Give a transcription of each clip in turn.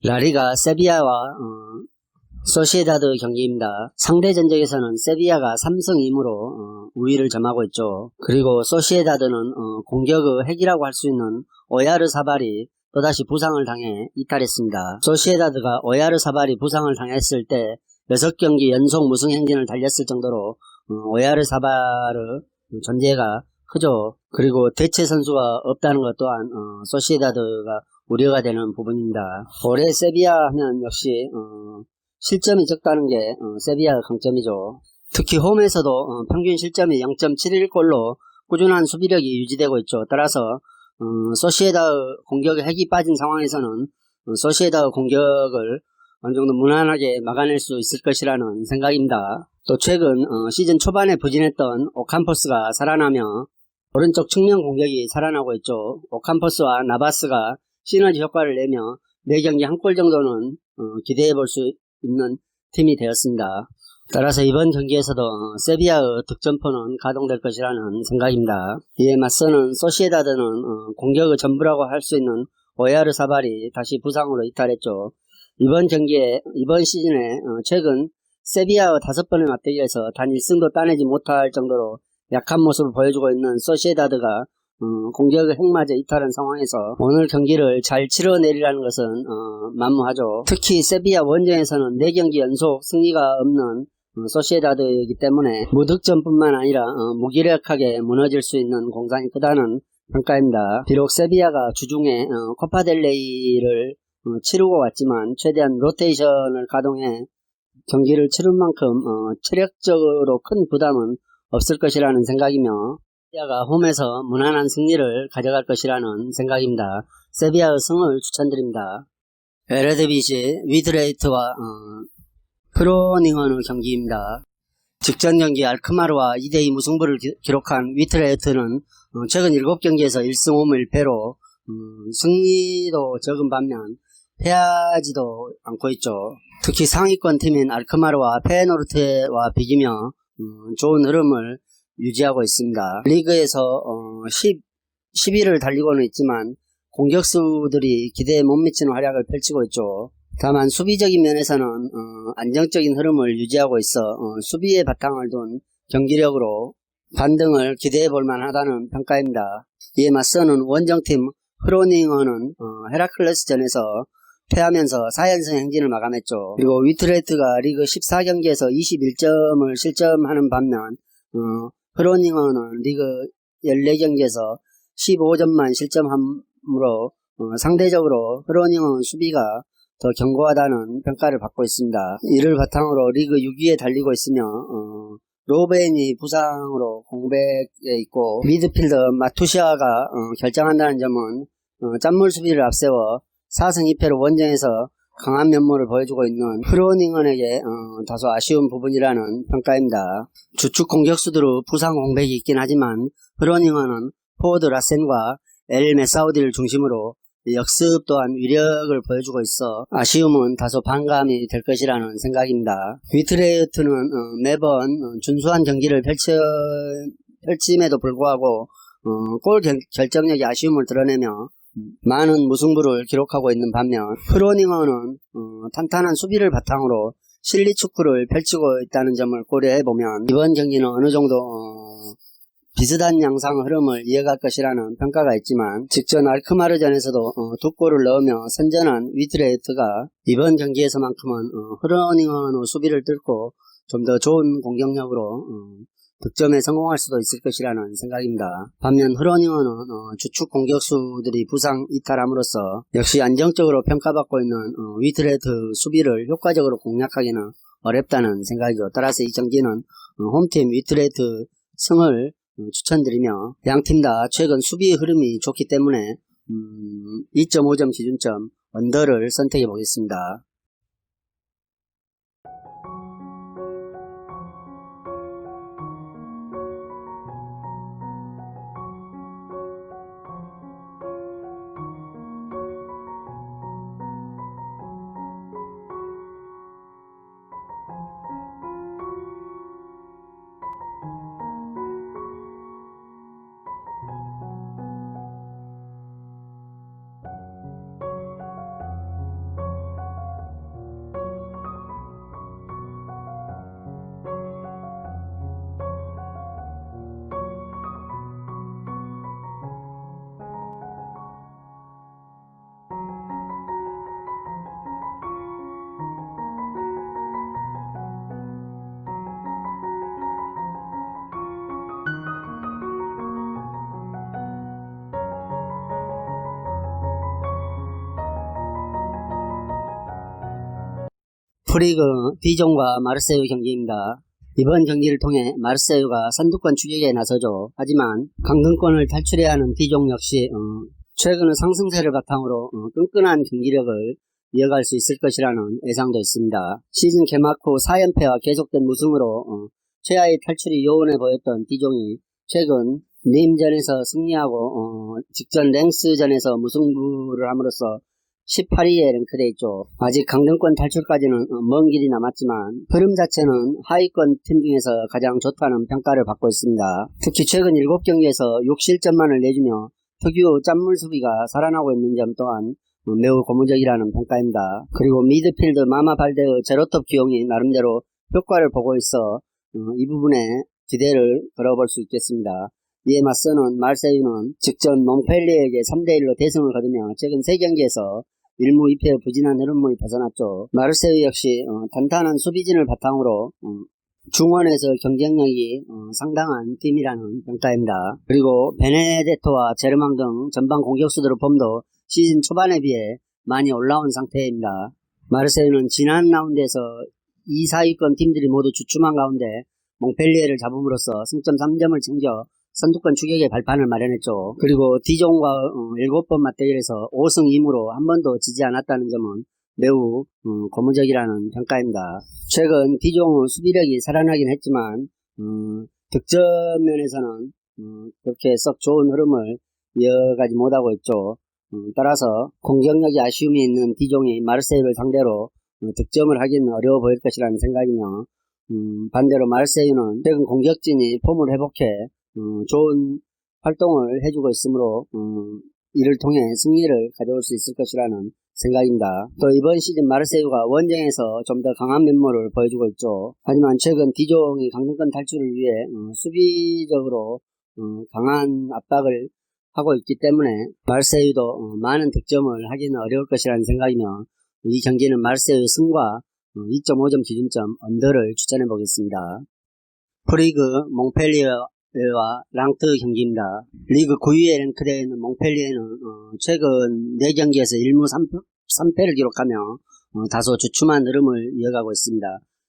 라리가 세비야와 소시에다드 경기입니다. 상대 전적에서는 세비야가 3승2무로 우위를 점하고 있죠. 그리고 소시에다드는 공격의 핵이라고 할 수 있는 오야르사발이 또다시 부상을 당해 이탈했습니다. 소시에다드가 오야르사발이 부상을 당했을 때 6경기 연속 무승 행진을 달렸을 정도로 오야르사발의 존재가 크죠. 그리고 대체 선수가 없다는 것 또한 소시에다드가 우려가 되는 부분입니다. 올해 세비야 하면 역시 실점이 적다는 게 세비야의 강점이죠. 특히 홈에서도 평균 실점이 0.71골로 꾸준한 수비력이 유지되고 있죠. 따라서 소시에다의 공격에 핵이 빠진 상황에서는 소시에다의 공격을 어느 정도 무난하게 막아낼 수 있을 것이라는 생각입니다. 또 최근 시즌 초반에 부진했던 오캄포스가 살아나며 오른쪽 측면 공격이 살아나고 있죠. 오캄포스와 나바스가 시너지 효과를 내며 매경기 한 골 정도는 기대해 볼 수 있는 팀이 되었습니다. 따라서 이번 경기에서도 세비야의 득점포는 가동될 것이라는 생각입니다. 이에 맞서는 소시에다드는 공격의 전부라고 할 수 있는 오야르사발이 다시 부상으로 이탈했죠. 이번 시즌에 최근 세비야의 5번의 맞대결에서 단 1승도 따내지 못할 정도로 약한 모습을 보여주고 있는 소시에다드가 공격의 핵마저 이탈한 상황에서 오늘 경기를 잘 치러내리라는 것은 만무하죠. 특히 세비야 원정에서는 4경기 연속 승리가 없는 소시에다드이기 때문에 무득점뿐만 아니라 무기력하게 무너질 수 있는 공산이 크다는 평가입니다. 비록 세비야가 주중에 코파델레이를 치르고 왔지만 최대한 로테이션을 가동해 경기를 치른 만큼 체력적으로 큰 부담은 없을 것이라는 생각이며 세비야가 홈에서 무난한 승리를 가져갈 것이라는 생각입니다. 세비야의 승을 추천드립니다. 에레디비시 위드레이트와 크로닝언의 경기입니다. 직전 경기 알크마르와 2대2 무승부를 기록한 위트레이트는 최근 7경기에서 1승 5무 1패로 승리도 적은 반면 패하지도 않고 있죠. 특히 상위권 팀인 알크마르와 페노르트와 비기며 좋은 흐름을 유지하고 있습니다. 리그에서 10위를 달리고는 있지만 공격수들이 기대에 못 미치는 활약을 펼치고 있죠. 다만 수비적인 면에서는 안정적인 흐름을 유지하고 있어 수비에 바탕을 둔 경기력으로 반등을 기대해 볼 만하다는 평가입니다. 이에 맞서는 원정팀 크로닝어는 헤라클레스전에서 패하면서 4연승 행진을 마감했죠. 그리고 위트레이트가 리그 14경기에서 21점을 실점하는 반면 크로닝어는 리그 14경기에서 15점만 실점함으로 상대적으로 크로닝어 수비가 더 견고하다는 평가를 받고 있습니다. 이를 바탕으로 리그 6위에 달리고 있으며 로벤이 부상으로 공백에 있고 미드필더 마투시아가 결정한다는 점은 짠물 수비를 앞세워 4승 2패로 원정에서 강한 면모를 보여주고 있는 크로닝언에게 다소 아쉬운 부분이라는 평가입니다. 주축 공격수들의 부상 공백이 있긴 하지만 크로닝언은 포워드 라센과 엘 메사우디를 중심으로 역습 또한 위력을 보여주고 있어 아쉬움은 다소 반감이 될 것이라는 생각입니다. 위트레이트는 매번 준수한 경기를 펼침에도 불구하고 골 결정력이 아쉬움을 드러내며 많은 무승부를 기록하고 있는 반면 크로닝어는 탄탄한 수비를 바탕으로 실리 축구를 펼치고 있다는 점을 고려해보면 이번 경기는 어느 정도 비슷한 양상 흐름을 이어갈 것이라는 평가가 있지만 직전 알크마르전에서도 2골을 넣으며 선전한 위트레이트가 이번 경기에서만큼은 크로닝어의 수비를 뚫고 좀 더 좋은 공격력으로 득점에 성공할 수도 있을 것이라는 생각입니다. 반면 크로닝어는 주축 공격수들이 부상 이탈함으로써 역시 안정적으로 평가받고 있는 위트레이트 수비를 효과적으로 공략하기는 어렵다는 생각이죠. 따라서 이 경기는 홈팀 위트레이트 승을 추천드리며 양팀 다 최근 수비의 흐름이 좋기 때문에 2.5점 기준점 언더를 선택해 보겠습니다. 프리그 D종과 마르세유 경기입니다. 이번 경기를 통해 마르세유가 선두권 추격에 나서죠. 하지만 강등권을 탈출해야 하는 D종 역시 최근의 상승세를 바탕으로 끈끈한 경기력을 이어갈 수 있을 것이라는 예상도 있습니다. 시즌 개막 후 4연패와 계속된 무승으로 최하위 탈출이 요원해 보였던 D종이 최근 네임전에서 승리하고 직전 랭스전에서 무승부를 함으로써 18위에 랭크되어 있죠. 아직 강등권 탈출까지는 먼 길이 남았지만 흐름 자체는 하위권 팀 중에서 가장 좋다는 평가를 받고 있습니다. 특히 최근 7경기에서 6실점만을 내주며 특유 짠물 수비가 살아나고 있는 점 또한 매우 고무적이라는 평가입니다. 그리고 미드필드 마마 발데의 제로톱 기용이 나름대로 효과를 보고 있어 이 부분에 기대를 걸어볼 수 있겠습니다. 이에 맞서는 마르세유는 직전 몽펠리에게 3대1로 대승을 거두며 최근 3경기에서 1무 2패의 부진한 흐름을 벗어났죠. 마르세유 역시 단단한 수비진을 바탕으로 중원에서 경쟁력이 상당한 팀이라는 평가입니다. 그리고 베네데토와 제르망 등 전방 공격수들의 폼도 시즌 초반에 비해 많이 올라온 상태입니다. 마르세유는 지난 라운드에서 2, 4위권 팀들이 모두 주춤한 가운데 몽펠리에를 잡음으로써 승점 3점을 챙겨 선두권 추격의 발판을 마련했죠. 그리고 D종과 7번 맞대결에서 5승 2무로 한 번도 지지 않았다는 점은 매우 고무적이라는 평가입니다. 최근 D종은 수비력이 살아나긴 했지만 득점 면에서는 그렇게 썩 좋은 흐름을 이어가지 못하고 있죠. 따라서 공격력이 아쉬움이 있는 D종이 마르세유를 상대로 득점을 하기는 어려워 보일 것이라는 생각이며 반대로 마르세유는 최근 공격진이 폼을 회복해 좋은 활동을 해주고 있으므로 이를 통해 승리를 가져올 수 있을 것이라는 생각입니다. 또 이번 시즌 마르세유가 원정에서 좀 더 강한 면모를 보여주고 있죠. 하지만 최근 D종이 강등권 탈출을 위해 수비적으로 강한 압박을 하고 있기 때문에 마르세유도 많은 득점을 하기는 어려울 것이라는 생각이며 이 경기는 마르세유 승과 2.5점 기준점 언더를 추천해 보겠습니다. 프리그 몽펠리에와 랑트 경기입니다. 리그 9위에 랭크되어 있는 몽펠리에는 최근 4경기에서 1무 3패를 기록하며 다소 주춤한 흐름을 이어가고 있습니다.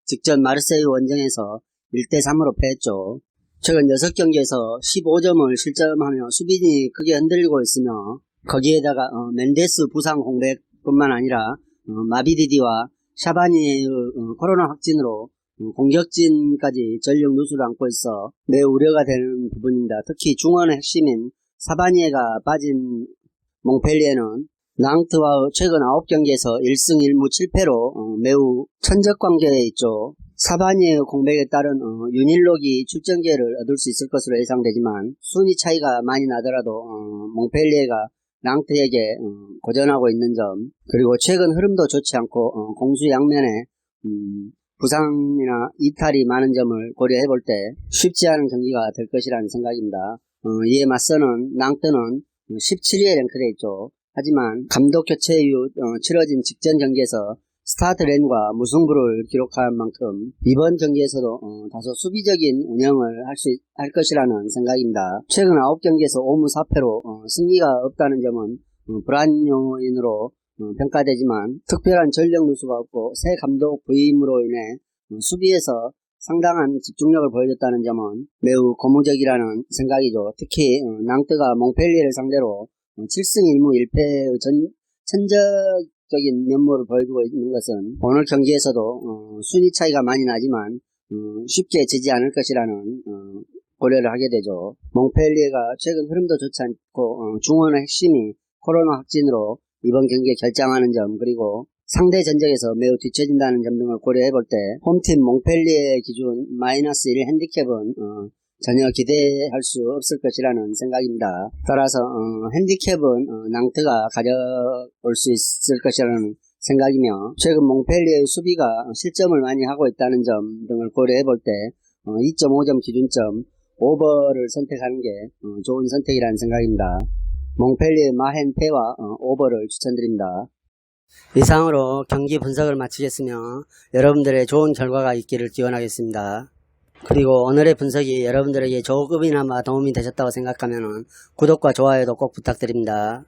직전 마르세유 원정에서 1대3으로 패했죠. 최근 6경기에서 15점을 실점하며 수비진이 크게 흔들리고 있으며 거기에다가 멘데스 부상 공백뿐만 아니라 마비디디와 샤바니의 코로나 확진으로 공격진까지 전력 누수를 안고 있어 매우 우려가 되는 부분입니다. 특히 중원의 핵심인 사바니에가 빠진 몽펠리에는 랑트와 최근 9경기에서 1승 1무 7패로 매우 천적 관계에 있죠. 사바니의 공백에 따른 윤일록이 출전 기회를 얻을 수 있을 것으로 예상되지만 순위 차이가 많이 나더라도 몽펠리에가 랑트에게 고전하고 있는 점, 그리고 최근 흐름도 좋지 않고 공수 양면에 부상이나 이탈이 많은 점을 고려해 볼 때 쉽지 않은 경기가 될 것이라는 생각입니다. 이에 맞서는 랑트는 17위에 랭크되어 있죠. 하지만 감독 교체 이후 치러진 직전 경기에서 스타트랜과 무승부를 기록한 만큼 이번 경기에서도 다소 수비적인 운영을 할 것이라는 생각입니다. 최근 9경기에서 5무 4패로 승리가 없다는 점은 불안 요인으로 평가되지만 특별한 전력 누수가 없고 새 감독 부임으로 인해 수비에서 상당한 집중력을 보여줬다는 점은 매우 고무적이라는 생각이죠. 특히 랑트가 몽펠리에를 상대로 7승 1무 1패의 천적인 면모를 보여주고 있는 것은 오늘 경기에서도 순위 차이가 많이 나지만 쉽게 지지 않을 것이라는 고려를 하게 되죠. 몽펠리에가 최근 흐름도 좋지 않고 중원의 핵심이 코로나 확진으로 이번 경기에 결장하는 점, 그리고 상대 전적에서 매우 뒤처진다는 점 등을 고려해 볼 때 홈팀 몽펠리에 기준 마이너스 1 핸디캡은 전혀 기대할 수 없을 것이라는 생각입니다. 따라서 핸디캡은 랑트가 가져올 수 있을 것이라는 생각이며 최근 몽펠리에의 수비가 실점을 많이 하고 있다는 점 등을 고려해 볼 때 2.5점 기준점 오버를 선택하는 게 좋은 선택이라는 생각입니다. 몽펠리에 마헨 패와 오버를 추천드립니다. 이상으로 경기 분석을 마치겠으며 여러분들의 좋은 결과가 있기를 기원하겠습니다. 그리고 오늘의 분석이 여러분들에게 조금이나마 도움이 되셨다고 생각하면 구독과 좋아요도 꼭 부탁드립니다.